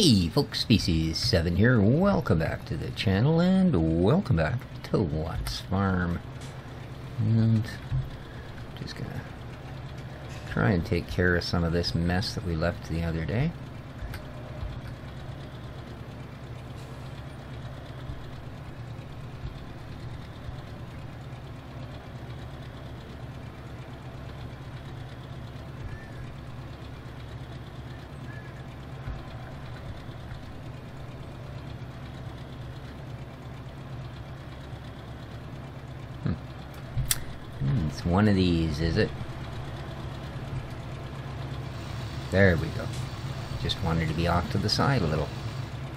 Hey folks, Species 7 here, welcome back to the channel and welcome back to Watts Farm. And just gonna try and take care of some of this mess that we left the other day. It's one of these, is it? There we go. Just wanted to be off to the side a little.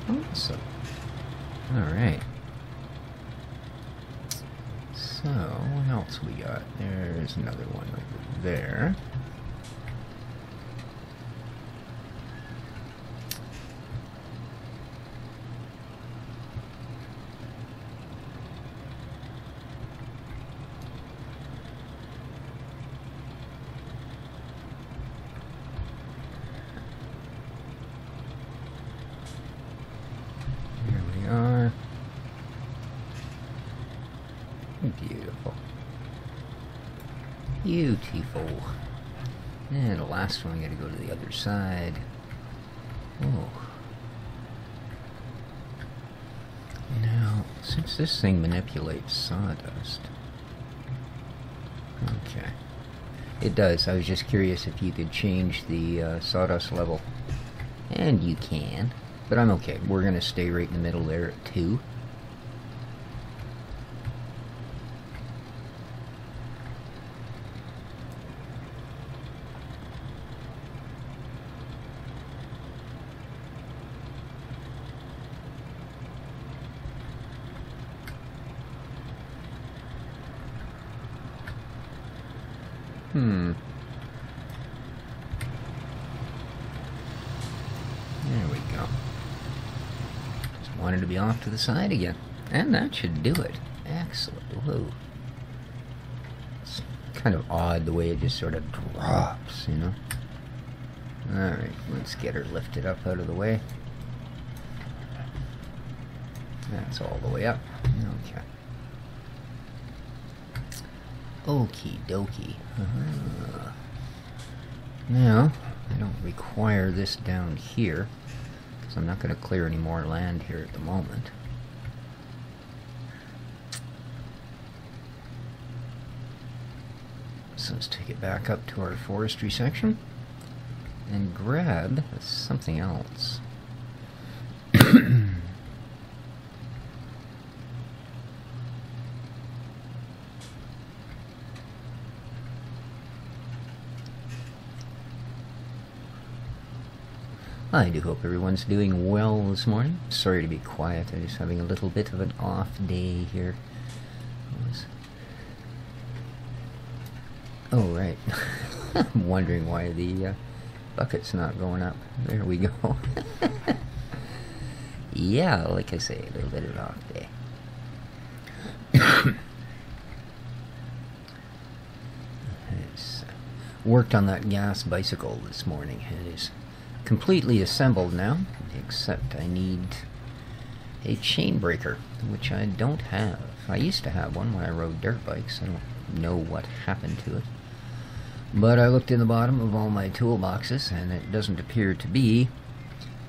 Awesome. Alright. So, what else we got? There's another one over there. Beautiful. Beautiful. And the last one, I gotta go to the other side. Oh. Now, since this thing manipulates sawdust... Okay. It does. I was just curious if you could change the sawdust level. And you can. But I'm okay. We're gonna stay right in the middle there at 2. There we go. Just wanted to be off to the side again. And that should do it. Excellent. Whoa. It's kind of odd the way it just sort of drops, you know? Alright, let's get her lifted up out of the way. That's all the way up. Okay. Okie dokie. Now, I don't require this down here, because I'm not going to clear any more land here at the moment. So let's take it back up to our forestry section and grab something else. I do hope everyone's doing well this morning. Sorry to be quiet, I'm just having a little bit of an off day here. Oh, right. I'm wondering why the bucket's not going up. There we go. Yeah, like I say, a little bit of an off day. Worked on that gas bicycle this morning. It is completely assembled now, except I need a chain breaker, which I don't have. I used to have one when I rode dirt bikes. I don't know what happened to it. But I looked in the bottom of all my toolboxes, and it doesn't appear to be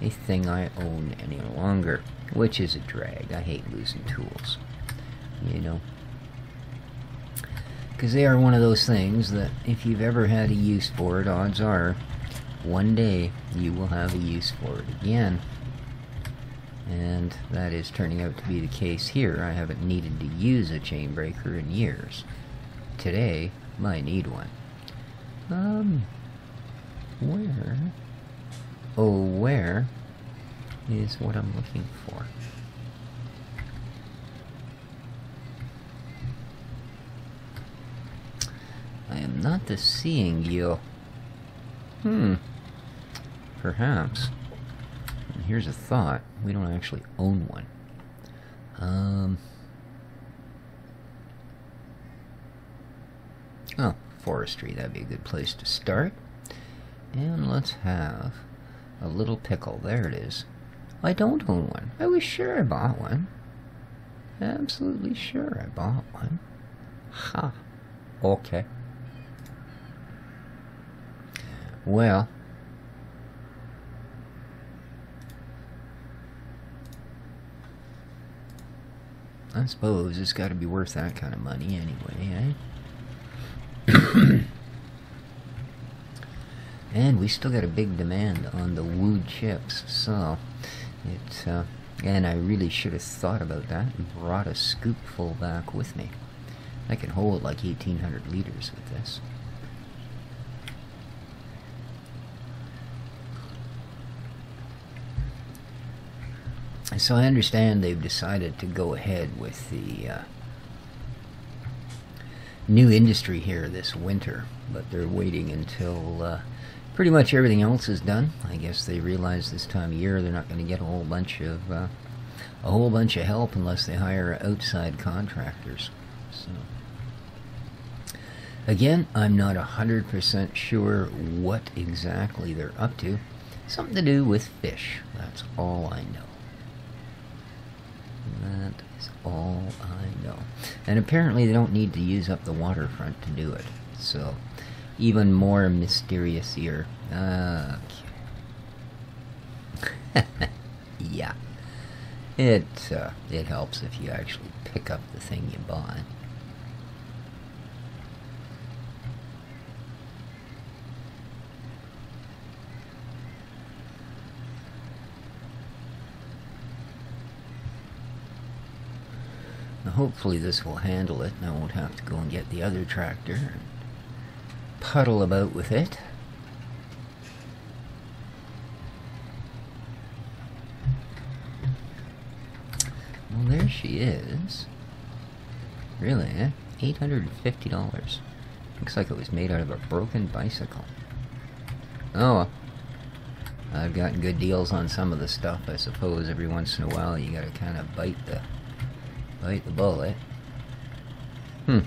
a thing I own any longer, which is a drag. I hate losing tools, you know. Because they are one of those things that if you've ever had a use for it, odds are one day you will have a use for it again. And that is turning out to be the case here. I haven't needed to use a chain breaker in years. Today, I need one. Where? Oh, where is what I'm looking for? I am not seeing you. Perhaps. And here's a thought. We don't actually own one. Oh, forestry. That'd be a good place to start. And let's have a little pickle. There it is. I don't own one. I was sure I bought one. Absolutely sure I bought one. Ha. Okay. Well. I suppose it's got to be worth that kind of money anyway, eh? And we still got a big demand on the wood chips, so it, and I really should have thought about that and brought a scoopful back with me. I can hold like 1,800 liters with this. So I understand they've decided to go ahead with the new industry here this winter, but they're waiting until pretty much everything else is done. I guess they realize this time of year they're not going to get a whole bunch of help unless they hire outside contractors. So again, I'm not 100% sure what exactly they're up to. Something to do with fish. That's all I know. That is all I know. And apparently they don't need to use up the waterfront to do it. So, even more mysterious here. Okay. Yeah. It helps if you actually pick up the thing you bought. Hopefully this will handle it, and I won't have to go and get the other tractor and puddle about with it. Well, there she is. Really, eh? $850. Looks like it was made out of a broken bicycle. Oh, well. I've gotten good deals on some of the stuff. I suppose every once in a while you gotta kind of bite the bullet. Well,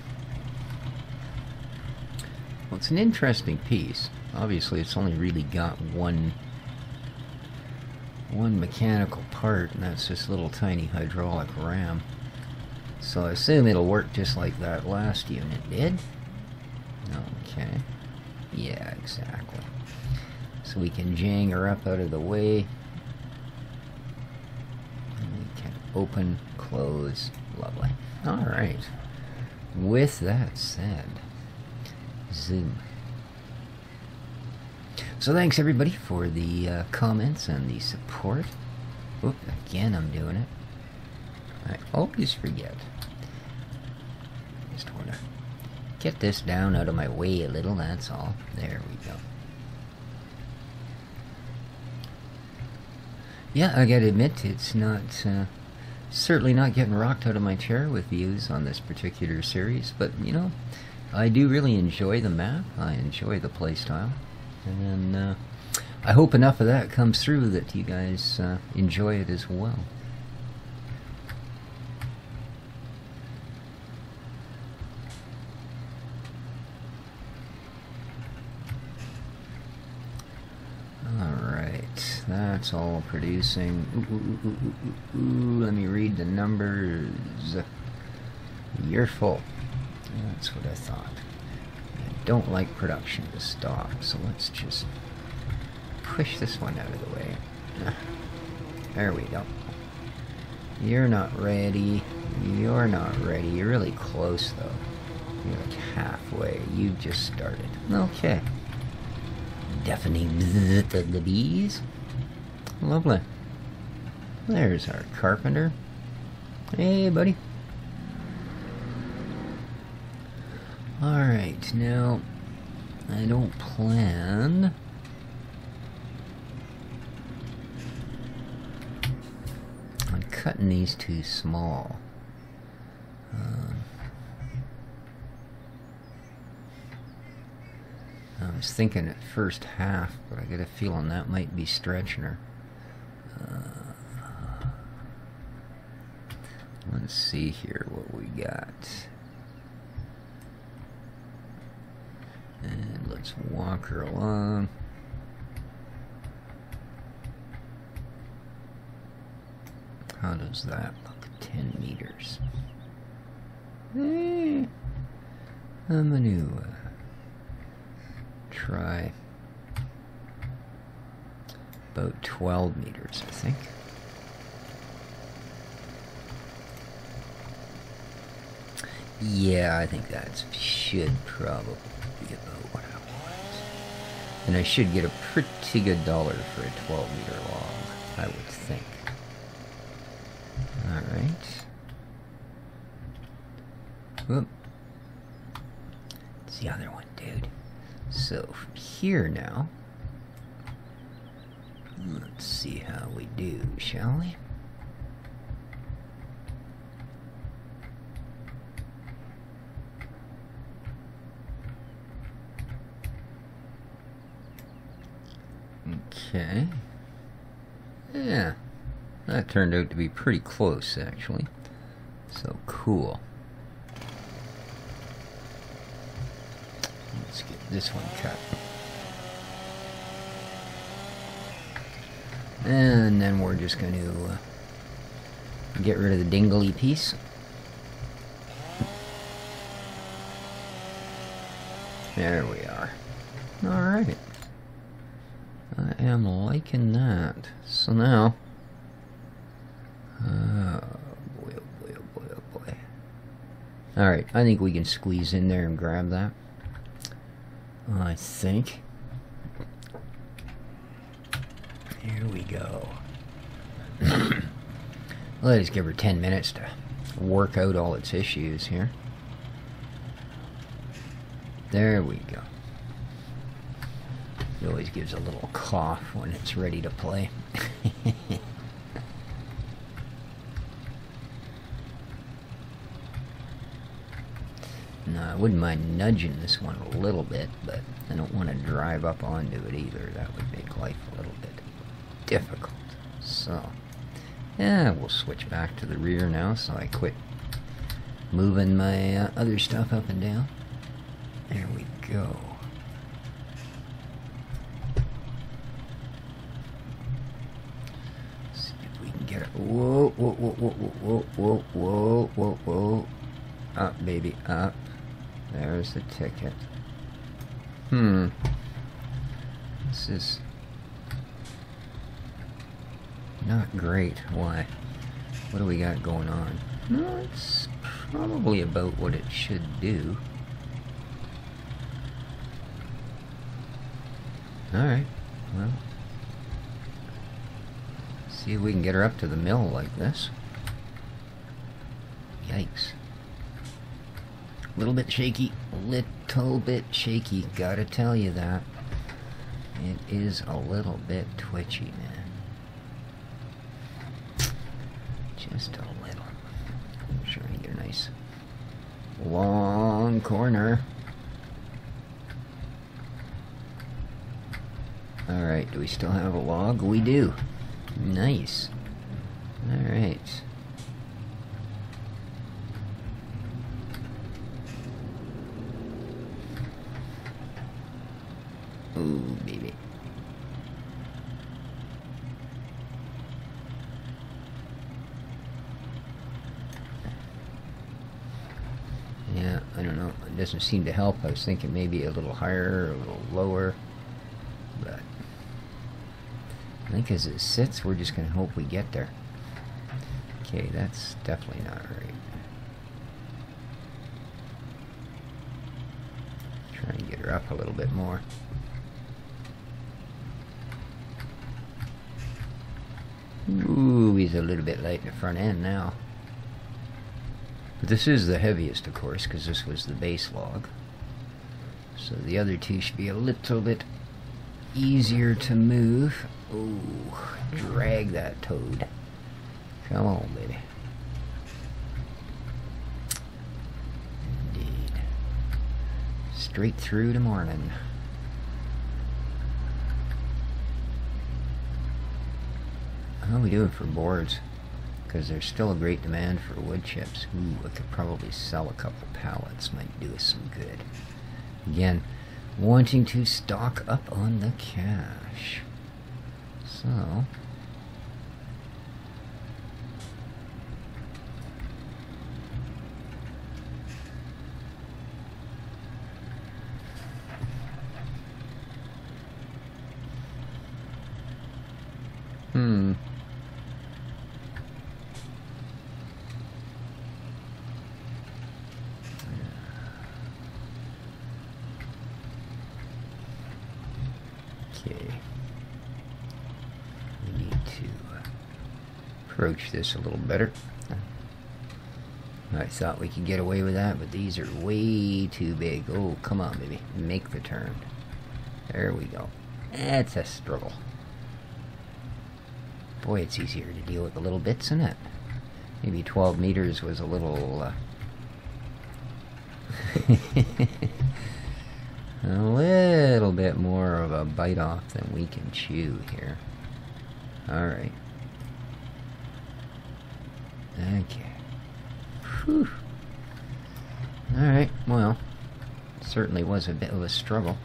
it's an interesting piece. Obviously, it's only really got one mechanical part, and that's this little tiny hydraulic ram. So I assume it'll work just like that last unit did. Okay. Yeah, exactly. So we can jang her up out of the way. And we can open, close. Lovely. Alright. With that said, zoom. So thanks everybody for the comments and the support. Oop, again I'm doing it. I always forget. Just want to get this down out of my way a little, that's all. There we go. Yeah, I gotta admit, it's not... certainly not getting rocked out of my chair with views on this particular series, but, you know, I do really enjoy the map, I enjoy the playstyle, and I hope enough of that comes through that you guys enjoy it as well. Alright, that's all producing. Let me read the numbers. You're full. That's what I thought. I don't like production to stop, so let's just push this one out of the way. There we go. You're not ready. You're not ready. You're really close, though. You're like halfway. You've just started. Okay. Deafening the bees. Lovely. There's our carpenter. Hey, buddy. Alright, now, I don't plan on cutting these too small. I was thinking at first half, but I get a feeling that might be stretching her. Let's see here what we got. And let's walk her along. How does that look? 10 meters. I'm gonna try about 12 meters, I think. Yeah, I think that should probably be about what I want. And I should get a pretty good dollar for a 12-meter log, I would think. Alright. Whoop. It's the other one, dude. So, from here now, let's see how we do, shall we? Okay. Yeah. That turned out to be pretty close, actually. So, cool. Let's get this one cut. And then we're just going to get rid of the dingly piece. There we are. Alright. I am liking that. So now... oh boy, oh boy, oh boy, oh boy. Alright, I think we can squeeze in there and grab that. I think. Here we go. Let's give her 10 minutes to work out all its issues here. There we go. It always gives a little cough when it's ready to play. No, I wouldn't mind nudging this one a little bit, but I don't want to drive up onto it either. That would make life a little bit difficult. So, yeah, we'll switch back to the rear now, so I quit moving my other stuff up and down. There we go. See if we can get it. Whoa, whoa, whoa, whoa, whoa, whoa, whoa, whoa, whoa. Up, baby, up. There's the ticket. This is not great. Why? What do we got going on? No, it's probably about what it should do. Alright, well, see if we can get her up to the mill like this. Yikes. A little bit shaky, gotta tell you that. It is a little bit twitchy, man. Just a little. I'm sure I can get a nice long corner. Alright, do we still have a log? We do. Nice. Alright. Ooh, baby. Yeah, I don't know. It doesn't seem to help. I was thinking maybe a little higher or a little lower. But I think as it sits, we're just going to hope we get there. Okay, that's definitely not right. Try and get her up a little bit more. Ooh, he's a little bit light in the front end now. But this is the heaviest, of course, because this was the base log. So the other two should be a little bit easier to move. Ooh, drag that toad. Come on, baby. Indeed. Straight through to morning. How are we doing for boards? Because there's still a great demand for wood chips. Ooh, I could probably sell a couple pallets. Might do us some good. Again, wanting to stock up on the cash. So, Okay. We need to approach this a little better. I thought we could get away with that, but these are way too big. Oh, come on, baby. Make the turn. There we go. That's a struggle. Boy, it's easier to deal with the little bits, isn't it? Maybe 12 meters was a little... a little bit more of a bite off than we can chew here. Alright. Okay. Whew. Alright, well, certainly was a bit of a struggle.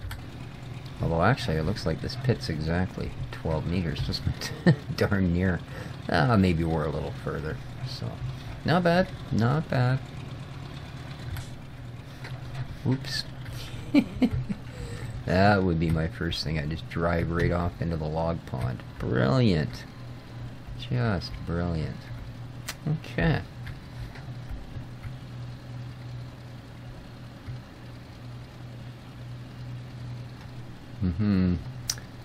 Although actually it looks like this pit's exactly 12 meters, doesn't it? Darn near. Maybe we're a little further, so... Not bad, not bad. Oops. That would be my first thing. I just drive right off into the log pond. Brilliant. Just brilliant. Okay.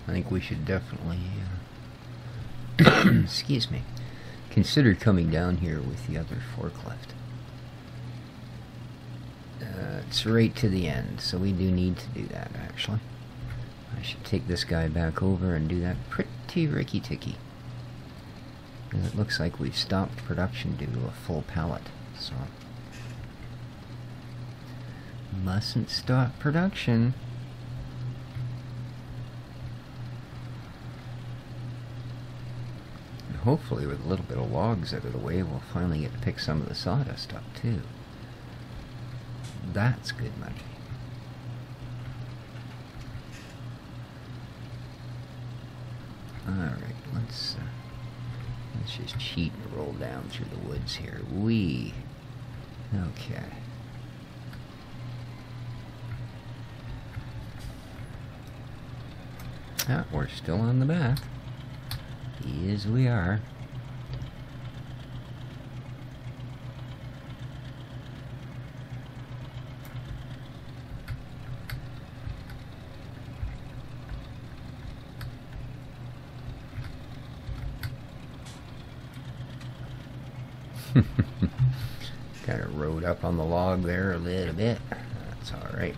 I think we should definitely, excuse me, consider coming down here with the other forklift. It's right to the end, so we do need to do that, actually. I should take this guy back over and do that pretty ricky-ticky. And it looks like we've stopped production due to a full pallet, so... Mustn't stop production. And hopefully with a little bit of logs out of the way, we'll finally get to pick some of the sawdust up, too. That's good money. Alright, let's just cheat and roll down through the woods here. Okay. Ah, we're still on the back. Yes, we are. Kind of rode up on the log there a little bit. That's alright.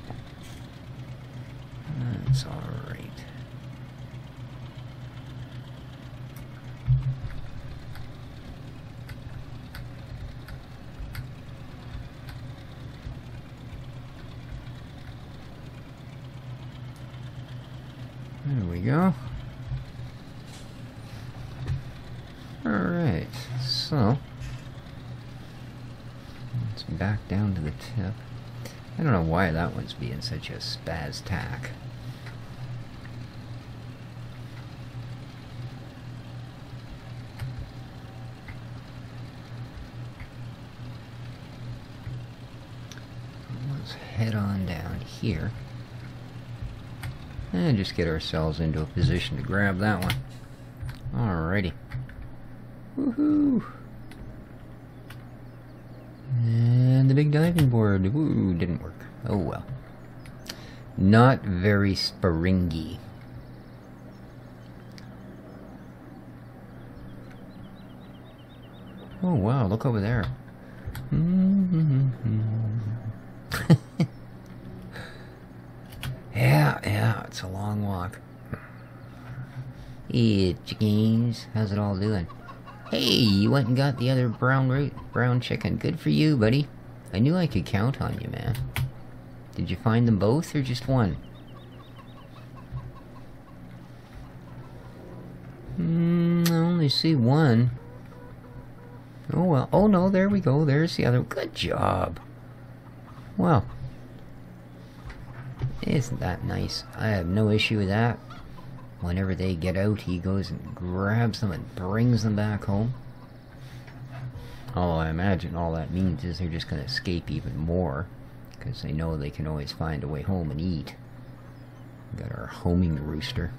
That's alright. There we go. Alright, so let's back down to the tip. I don't know why that one's being such a spaz tack. Let's head on down here and just get ourselves into a position to grab that one. Alrighty. Woohoo! And the big diving board. Woo, didn't work. Oh well. Not very springy. Oh wow, look over there. Yeah, it's a long walk. Hey, chickens, how's it all doing? Hey, you went and got the other brown chicken. Good for you, buddy. I knew I could count on you, man. Did you find them both, or just one? I only see one. Oh, well. Oh, no, there we go. There's the other. Good job. Well. Isn't that nice? I have no issue with that. Whenever they get out, he goes and grabs them and brings them back home. Oh, I imagine all that means is they're just going to escape even more, because they know they can always find a way home and eat. Got our homing rooster.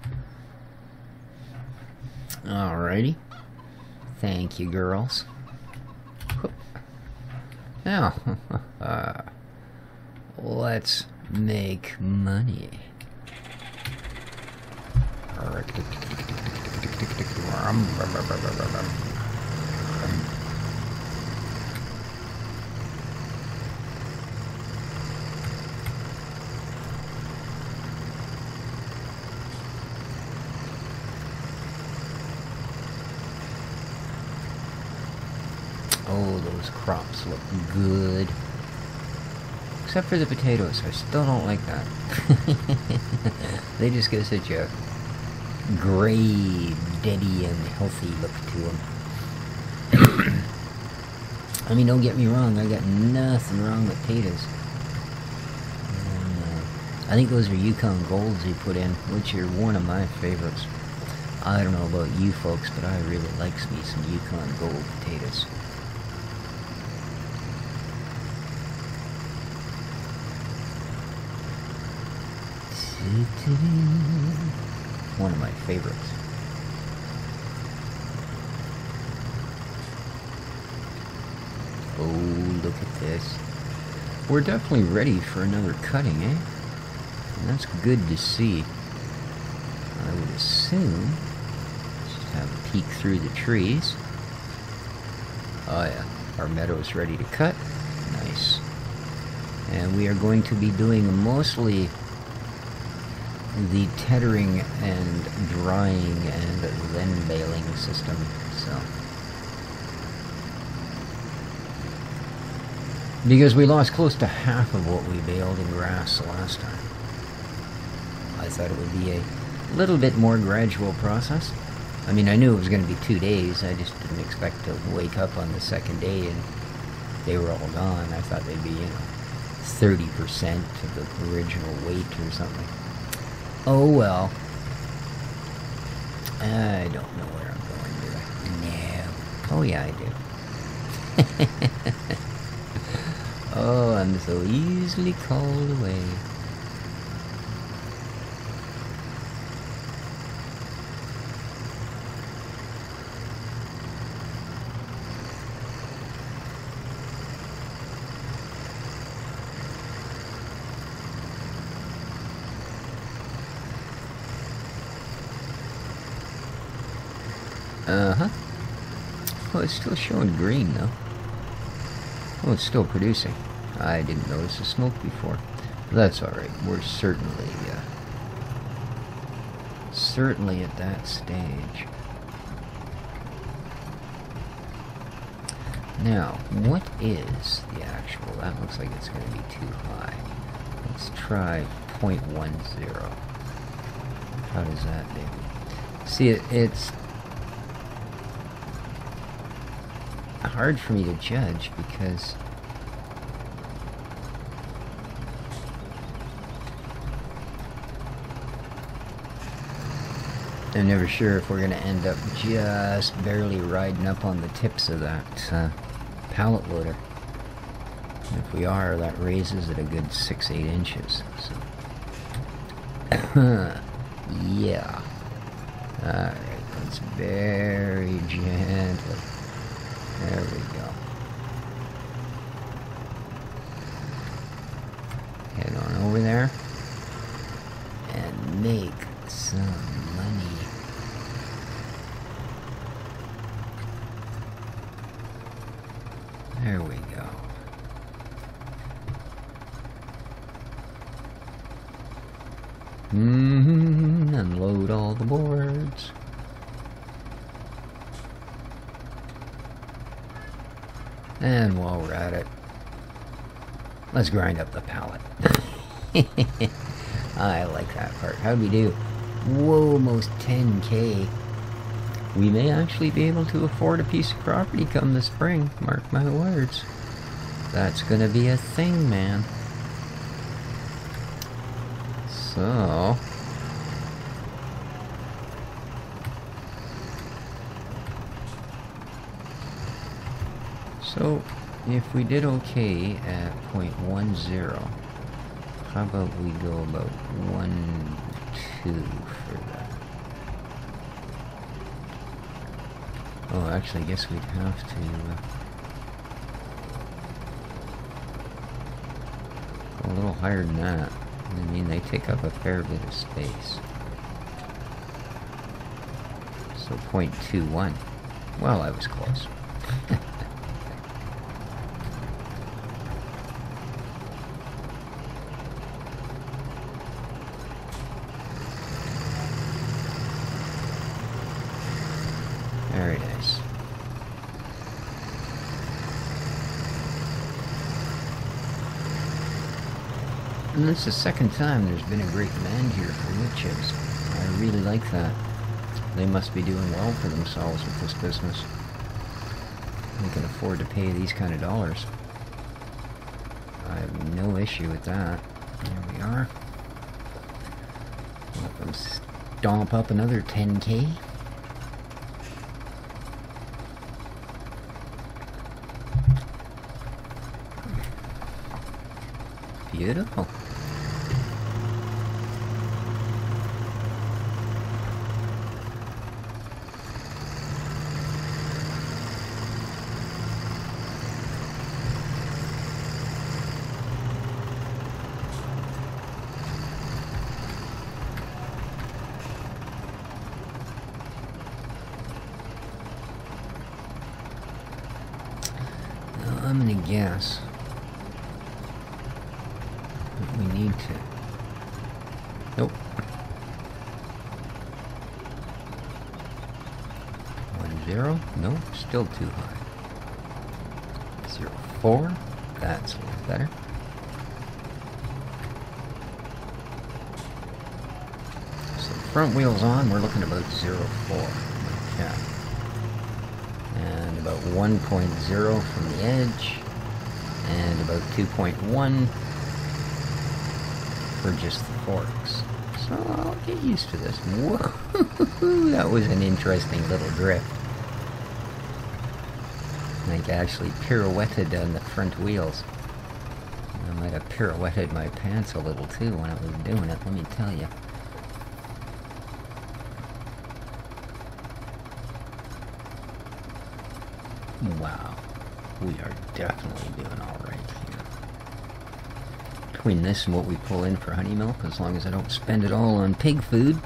Alrighty. Thank you, girls. Now, let's make money. Oh, those crops look good. Except for the potatoes. I still don't like that. They just get such a gray, deady, and healthy look to them. I mean, don't get me wrong. I got nothing wrong with potatoes. And, I think those are Yukon Golds he put in, which are one of my favorites. I don't know about you folks, but I really like me some Yukon Gold potatoes. One of my favorites. Oh, look at this. We're definitely ready for another cutting, eh? And that's good to see. I would assume. Let's just have a peek through the trees. Oh yeah, our meadow's ready to cut. Nice. And we are going to be doing mostly the tethering and drying and then baling system, so. Because we lost close to half of what we baled in grass the last time. I thought it would be a little bit more gradual process. I mean, I knew it was going to be 2 days. I just didn't expect to wake up on the second day and they were all gone. I thought they'd be, 30% of the original weight or something. Oh well. I don't know where I'm going, do I? No. Oh yeah, I do. Oh, I'm so easily called away. Uh-huh. Oh, it's still showing green, though. Oh, it's still producing. I didn't notice the smoke before. That's alright. We're certainly at that stage. Now, what is the actual? That looks like it's going to be too high. Let's try 0.10. How does that do? See, it's hard for me to judge because I'm never sure if we're going to end up just barely riding up on the tips of that pallet loader. And if we are, that raises it a good 6-8 inches. So. Yeah. Alright, let's very gently. There we go. Head on over there and make some money. There we go. Unload all the boards. And while we're at it, let's grind up the pallet. I like that part. How'd we do? Whoa, almost 10K. We may actually be able to afford a piece of property come the spring. Mark my words. That's gonna be a thing, man. So... So, if we did okay at 0.10, how about we go about 1.2 for that? Oh, actually, I guess we'd have to go a little higher than that. I mean, they take up a fair bit of space. So 0.21. Well, I was close. Very nice. And this is the second time there's been a great demand here for wood chips. I really like that. They must be doing well for themselves with this business. They can afford to pay these kind of dollars. I have no issue with that. There we are. Let them stomp up another 10K. Beautiful. Now, I'm gonna guess we need to... Nope. 10. Nope, still too high. 04. That's a little better. So front wheels on, we're looking about 04. Okay. And about 1.0 from the edge. And about 2.1 for just the forks. So I'll get used to this. Whoa, that was an interesting little drift. I think I actually pirouetted on the front wheels. I might have pirouetted my pants a little too when I was doing it, let me tell you. Wow, we are definitely doing alright here. Between this and what we pull in for honey milk, as long as I don't spend it all on pig food,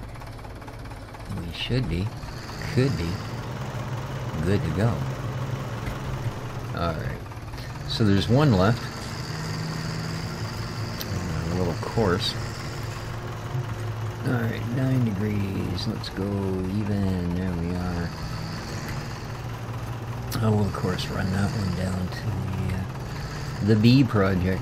we should be, could be, good to go. Alright, so there's one left. A little course. Alright, 9 degrees, let's go even, there we are. I will of course run that one down to the bee project.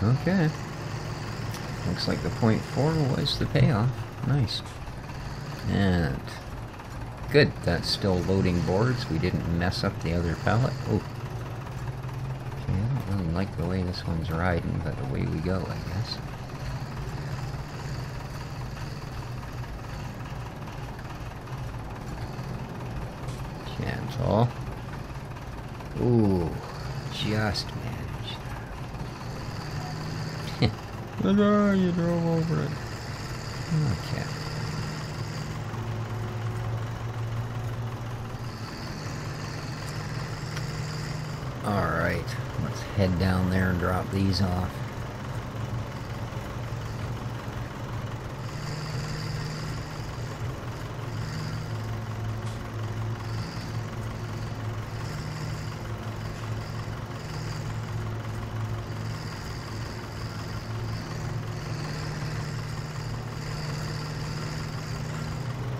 Okay. Looks like the 0.4 was the payoff. Nice. And good. That's still loading boards. We didn't mess up the other pallet. Oh. Okay, I don't really like the way this one's riding, but away we go, I guess. Gentle. Ooh. Just managed. Oh, you drove over it. Okay. Alright, let's head down there and drop these off.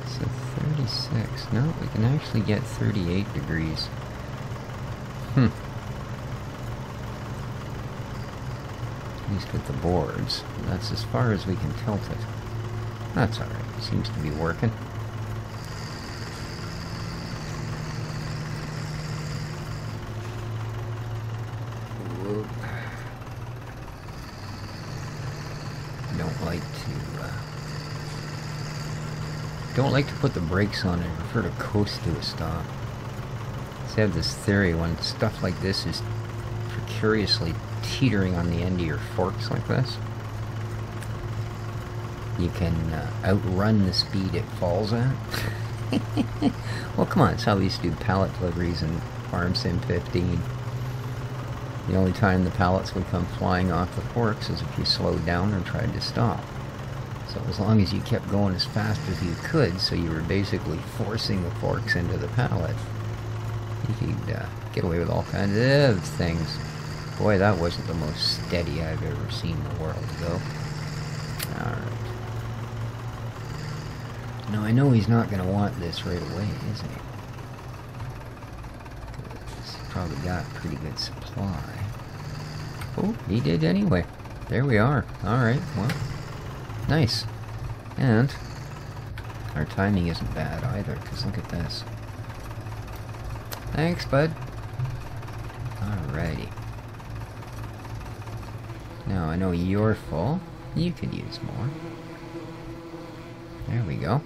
So 36. No, we can actually get 38 degrees. At least with the boards. That's as far as we can tilt it. That's alright. Seems to be working. Whoop. Don't like to don't like to put the brakes on and prefer to coast to a stop. So I have this theory when stuff like this is precariously teetering on the end of your forks like this, you can outrun the speed it falls at. Well, come on, it's how we used to do pallet deliveries in Farm Sim 15. The only time the pallets would come flying off the forks is if you slowed down or tried to stop. So as long as you kept going as fast as you could, so you were basically forcing the forks into the pallet, you could get away with all kinds of things. Boy, that wasn't the most steady I've ever seen the world go. Alright. Now, I know he's not going to want this right away, is he? He's probably got a pretty good supply. Oh, he did anyway. There we are. Alright, well, nice. And our timing isn't bad either, because look at this. Thanks, bud. Alrighty. Now, I know you're full. You could use more. There we go.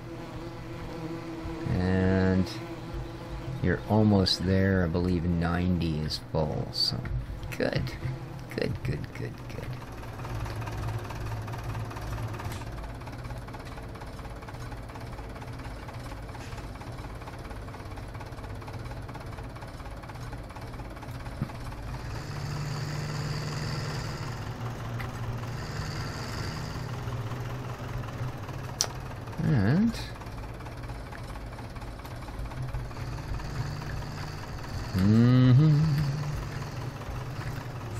And you're almost there. I believe 90 is full, so good. Good, good, good, good. And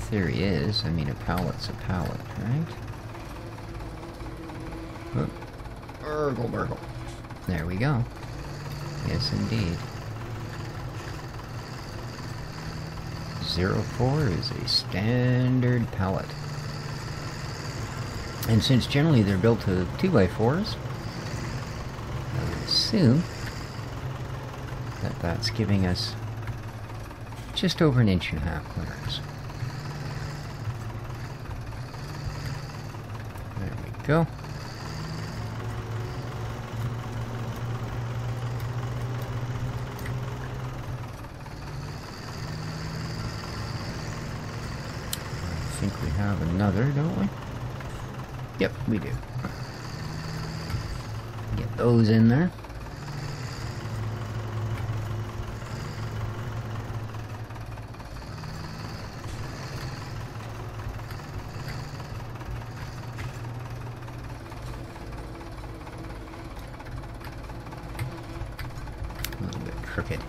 theory is, I mean, a pallet's a pallet, right? Oh. Burgle, burgle. There we go. Yes, indeed. 04 is a standard pallet. And since generally they're built to 2x4s, I would assume that that's giving us just over 1.5 inch clearance. There we go. I think we have another, don't we? Yep, we do. Get those in there. A little bit crooked.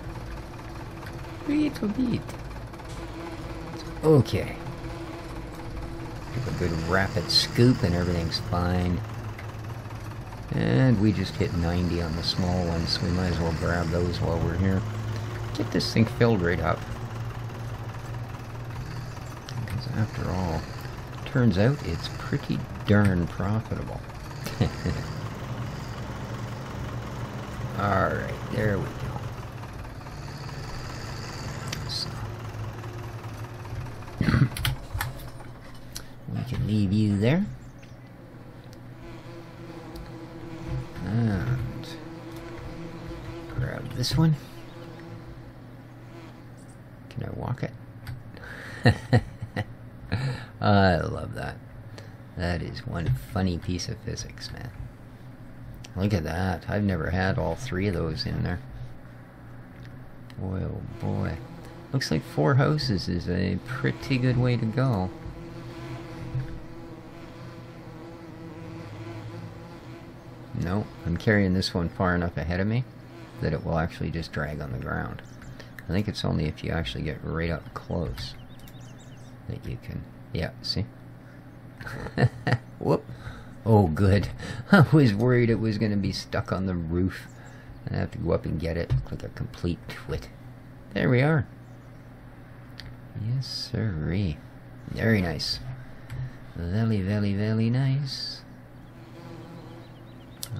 Little bit. Okay. Give a good rapid scoop and everything's fine. And we just hit 90 on the small ones, so we might as well grab those while we're here. Get this thing filled right up. Because after all, turns out it's pretty darn profitable. Alright, there we go. So. We can leave you there. And grab this one. Can I walk it? I love that. That is one funny piece of physics, man. Look at that. I've never had all 3 of those in there. Boy, oh boy. Looks like 4 houses is a pretty good way to go. No, I'm carrying this one far enough ahead of me that it will actually just drag on the ground. I think it's only if you actually get right up close that you can... Yeah, see? Whoop. Oh, good. I was worried it was going to be stuck on the roof. I have to go up and get it. Look like a complete twit. There we are. Yes, sirree. Very nice. Very, very, very nice.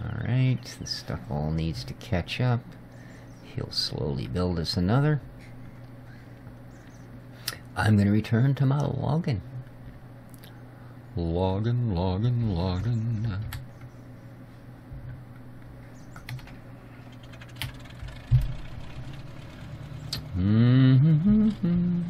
Alright, this stuff all needs to catch up. He'll slowly build us another. I'm going to return to my logging. Logging, logging, logging. Mm-hmm.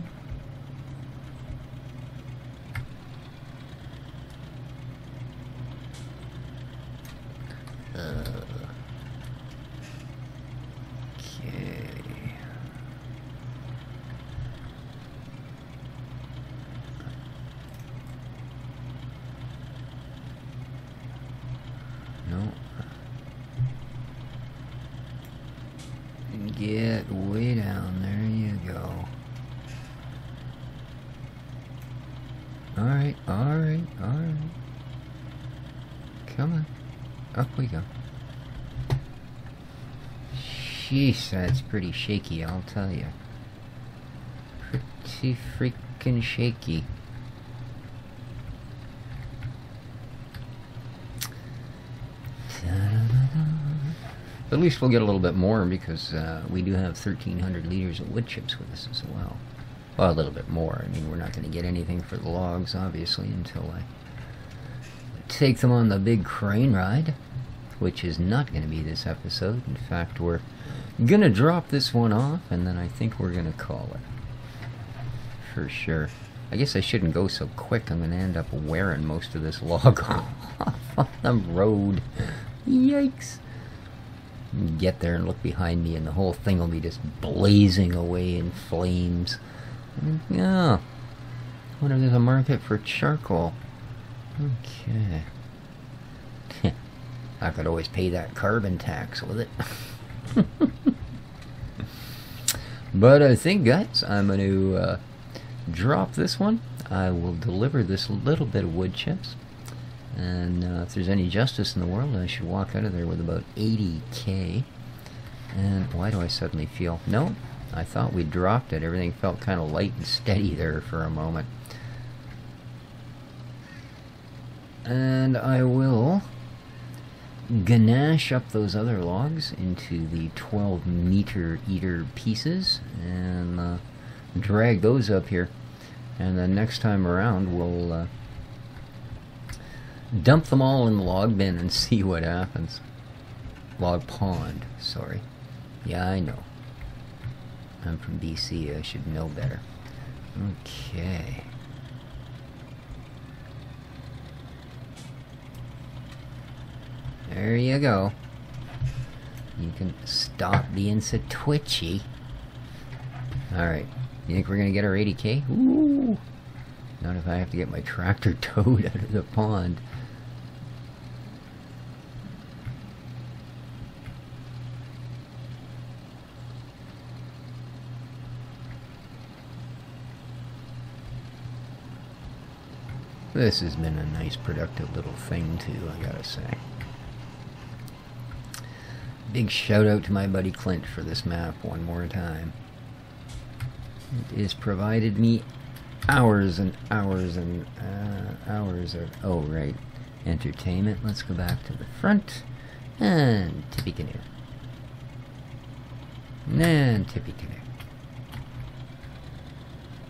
Get way down. There you go. Alright, alright, alright. Come on. Up we go. Sheesh, that's pretty shaky, I'll tell you. Pretty freaking shaky. At least we'll get a little bit more because we do have 1,300 liters of wood chips with us as well. Well, a little bit more. I mean, we're not going to get anything for the logs, obviously, until I take them on the big crane ride, which is not going to be this episode. In fact, we're going to drop this one off, and then I think we're going to call it. For sure. I guess I shouldn't go so quick. I'm going to end up wearing most of this log off on the road. Yikes. Get there and look behind me and the whole thing will be just blazing away in flames. Yeah. I wonder if there's a market for charcoal. Okay. I could always pay that carbon tax with it. But I think, guys, I'm going to drop this one. I will deliver this little bit of wood chips. And if there's any justice in the world, I should walk out of there with about 80K. And why do I suddenly feel... No, I thought we dropped it. Everything felt kind of light and steady there for a moment. And I will ganache up those other logs into the 12-meter eater pieces and drag those up here. And then next time around, we'll... dump them all in the log bin and see what happens. Log pond, sorry. Yeah, I know. I'm from BC, I should know better. Okay. There you go. You can stop being so twitchy. Alright. You think we're gonna get our 80K? Ooh! Not if I have to get my tractor towed out of the pond. This has been a nice, productive little thing, too, I gotta say. Big shout out to my buddy Clint for this map one more time. It has provided me hours and hours and hours of... Oh, right. Entertainment. Let's go back to the front. And Tippy Canoe. And Tippy Canoe.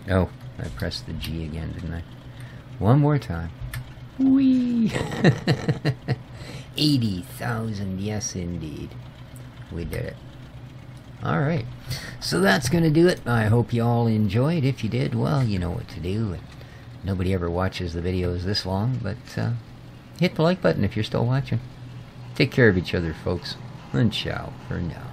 Oh, I pressed the G again, didn't I? One more time. Whee! 80,000, yes indeed. We did it. Alright. So that's going to do it. I hope you all enjoyed. If you did, well, you know what to do. Nobody ever watches the videos this long, but hit the like button if you're still watching. Take care of each other, folks. And ciao for now.